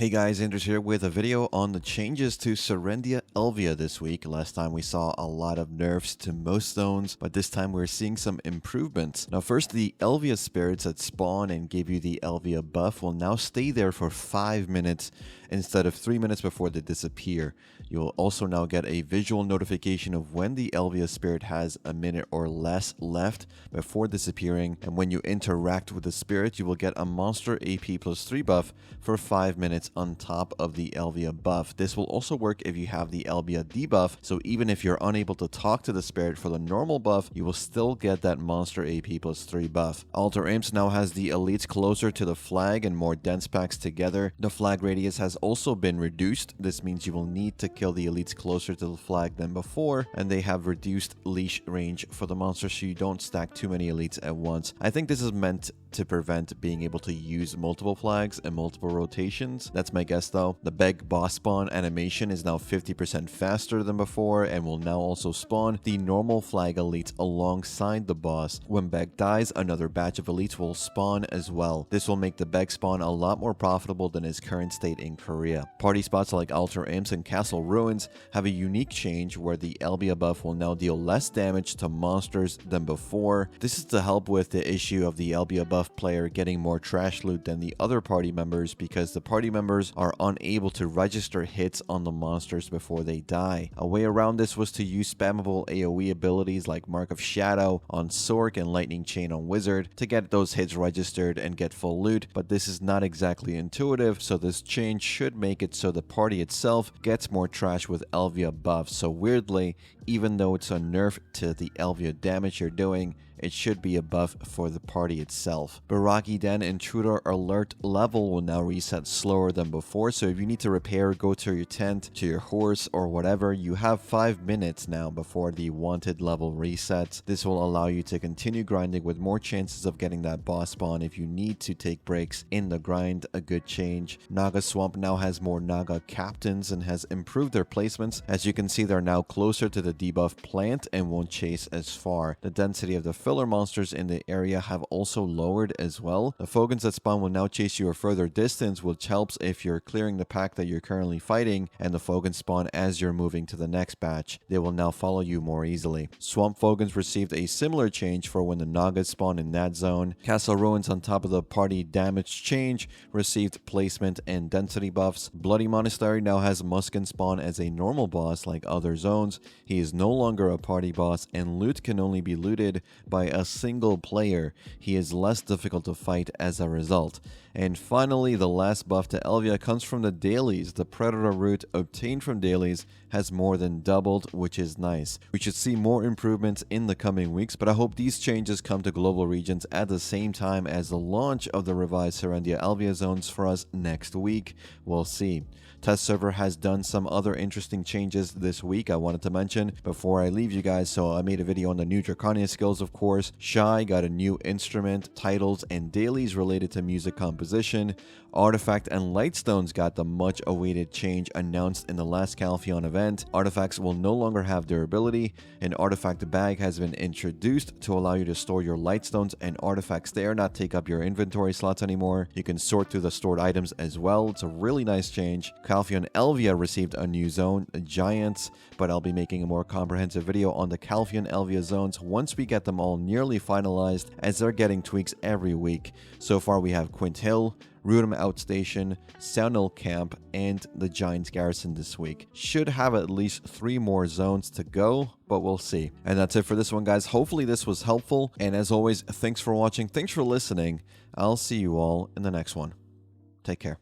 Hey guys, Andrews here with a video on the changes to Serendia Elvia this week. Last time we saw a lot of nerfs to most zones, but this time we're seeing some improvements. Now first, the Elvia spirits that spawn and give you the Elvia buff will now stay there for 5 minutes instead of 3 minutes before they disappear. You will also now get a visual notification of when the Elvia spirit has a minute or less left before disappearing, and when you interact with the spirit, you will get a monster AP plus 3 buff for 5 minutes on top of the Elvia buff. This will also work if you have the Elvia debuff, so even if you're unable to talk to the spirit for the normal buff, you will still get that monster AP plus 3 buff. Alter Imps now has the elites closer to the flag and more dense packs together. The flag radius has also been reduced. This means you will need to kill the elites closer to the flag than before, and they have reduced leash range for the monster so you don't stack too many elites at once. I think this is meant to prevent being able to use multiple flags and multiple rotations. That's my guess though. The Beg boss spawn animation is now 50% faster than before and will now also spawn the normal flag elites alongside the boss. When Beg dies, another batch of elites will spawn as well. This will make the Beg spawn a lot more profitable than his current state in Korea. Party spots like Altar Imps and Castle Ruins have a unique change where the Elvia buff will now deal less damage to monsters than before. This is to help with the issue of the Elvia buff player getting more trash loot than the other party members because the party members are unable to register hits on the monsters before they die. A way around this was to use spammable AoE abilities like Mark of Shadow on Sork and Lightning Chain on Wizard to get those hits registered and get full loot, but this is not exactly intuitive, so this change should make it so the party itself gets more trash with Elvia buffs. So weirdly, even though it's a nerf to the Elvia damage you're doing, it should be a buff for the party itself. Biraghi Den Intruder Alert level will now reset slower than before, so if you need to repair, go to your tent, to your horse, or whatever, you have 5 minutes now before the wanted level resets. This will allow you to continue grinding with more chances of getting that boss spawn if you need to take breaks in the grind. A good change. Naga Swamp now has more Naga captains and has improved their placements. As you can see, they're now closer to the debuff plant and won't chase as far. The density of the filler monsters in the area have also lowered as well. The Fogans that spawn will now chase you a further distance, which helps if you're clearing the pack that you're currently fighting, and the Fogans spawn as you're moving to the next batch. They will now follow you more easily. Swamp Fogans received a similar change for when the Nagas spawn in that zone. Castle Ruins on top of the party damage change received placement and density buffs. Bloody Monastery now has Muskin spawn as a normal boss like other zones. He is no longer a party boss, and loot can only be looted by a single player. He is less difficult to fight as a result. And finally, the last buff to Elvia comes from the dailies. The Predator root obtained from dailies has more than doubled, which is nice. We should see more improvements in the coming weeks, but I hope these changes come to global regions at the same time as the launch of the revised Serendia Elvia zones for us next week. We'll see. Test server has done some other interesting changes this week I wanted to mention before I leave you guys. So I made a video on the new Draconian skills, of course. Shy got a new instrument, titles, and dailies related to music composition. Artifact and Lightstones got the much awaited change announced in the last Calpheon event. Artifacts will no longer have durability. An artifact bag has been introduced to allow you to store your Lightstones and artifacts there, not take up your inventory slots anymore. You can sort through the stored items as well. It's a really nice change. Calpheon Elvia received a new zone, Giants, but I'll be making a more comprehensive video on the Calpheon Elvia zones once we get them all nearly finalized, as they're getting tweaks every week. So far we have Quint Hill, Rudum Outstation, Soundhill Camp, and the Giants Garrison this week. Should have at least 3 more zones to go, but we'll see. And that's it for this one, guys. Hopefully this was helpful, and as always, thanks for watching, thanks for listening. I'll see you all in the next one. Take care.